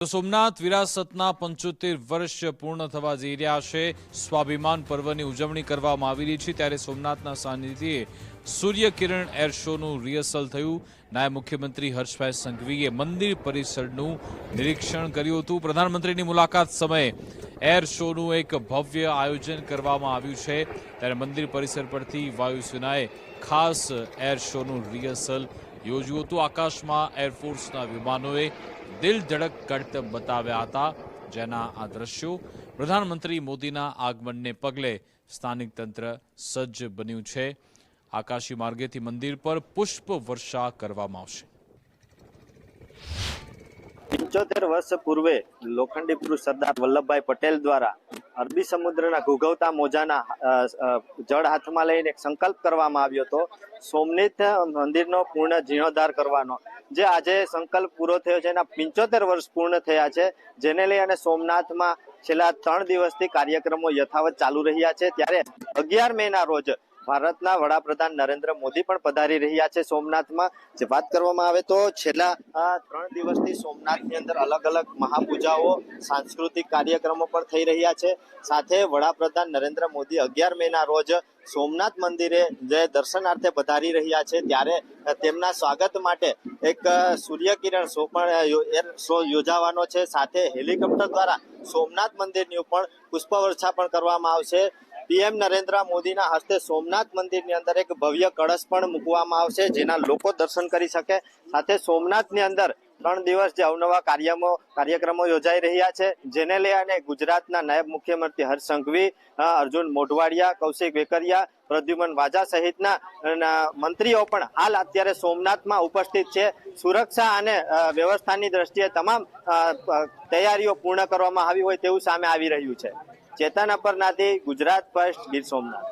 સોમનાથ વિરાસતના 75 વર્ષ પૂર્ણ થવા જઈ રહ્યા છે। સ્વાભિમાન પર્વની ઉજવણી કરવામાં આવી રહી છે, ત્યારે સોમનાથના સાનિધ્યે સૂર્યકિરણ એર શોનું રિહર્સલ થયું। નાયબ મુખ્યમંત્રી હર્ષભાઈ સંઘવીએ મંદિર પરિસરનું નિરીક્ષણ કર્યું હતું। પ્રધાનમંત્રીની મુલાકાત સમયે એર શોનું એક ભવ્ય આયોજન કરવામાં આવ્યું છે, ત્યારે મંદિર પરિસર પરથી વાયુસેનાએ ખાસ એર શોનું રિહર્સલ યોજ્યું હતું। આકાશમાં એરફોર્સના વિમાનોએ દિલ ધડક કરતબ બતાવ્યા હતા, જેના આ દ્રશ્યો પ્રધાનમંત્રી મોદીના આગમનને પગલે સ્થાનિક તંત્ર સજ્જ બન્યું છે। આકાશી માર્ગેથી મંદિર પર પુષ્પ વર્ષા કરવામાં આવશે। 75 વર્ષ પૂર્વે લોખંડી પુરુષ સરદાર વલ્લભભાઈ પટેલ દ્વારા અરબી સમુદ્રના ઘૂઘવતા મોજાના જળ હાથમાં લઈને એક સંકલ્પ કરવામાં આવ્યો હતો સોમનાથ મંદિરનો પૂર્ણ જીર્ણોદ્ધાર કરવાનો, જે આજે સંકલ્પ પૂરો થયો છે। એના 75 વર્ષ પૂર્ણ થયા છે, જેને લઈ અને સોમનાથમાં છેલ્લા 3 દિવસથી કાર્યક્રમો યથાવત ચાલુ રહ્યા છે। ત્યારે 11 મેના રોજ ભારતના વડાપ્રધાન નરેન્દ્ર મોદી પણ પધારી રહ્યા છે સોમનાથમાં। જે વાત કરવામાં આવે તો છેલ્લા 3 દિવસથી સોમનાથની અંદર અલગ અલગ મહાપૂજાઓ, સાંસ્કૃતિક કાર્યક્રમો પણ થઈ રહ્યા છે। સાથે વડાપ્રધાન નરેન્દ્ર મોદી 11 મેના રોજ સોમનાથ મંદિરે જે દર્શનાર્થે પધારી રહ્યા છે, ત્યારે તેમના સ્વાગત માટે એક સૂર્યકિરણ શો પણ શો યોજાવાનો છે। સાથે હેલિકોપ્ટર દ્વારા સોમનાથ મંદિરની ઉપર પુષ્પવર્ષા પણ કરવામાં આવશે। પીએમ નરેન્દ્ર મોદીના હસ્તે સોમનાથ મંદિરની અંદર એક ભવ્ય કળશ પણ મૂકવામાં આવશે, જેના લોકો દર્શન કરી શકે। સાથે સોમનાથની અંદર 3 દિવસ જે અવનવા કાર્યક્રમો યોજાઈ રહ્યા છે, જેને લઈ અને ગુજરાતના નાયબ મુખ્યમંત્રી હર્ષ સંઘવી, અર્જુન મોઢવાડિયા, કૌશિક વેકરિયા, પ્રદ્યુમન વાજા સહિતના મંત્રીઓ પણ હાલ અત્યારે સોમનાથમાં ઉપસ્થિત છે। સુરક્ષા અને વ્યવસ્થાની દ્રષ્ટિએ તમામ તૈયારીઓ પૂર્ણ કરવામાં આવી હોય તેવું સામે આવી રહ્યું છે। ચેતન અપરનાથી, ગુજરાત ફર્સ્ટ, ગીર સોમનાથ।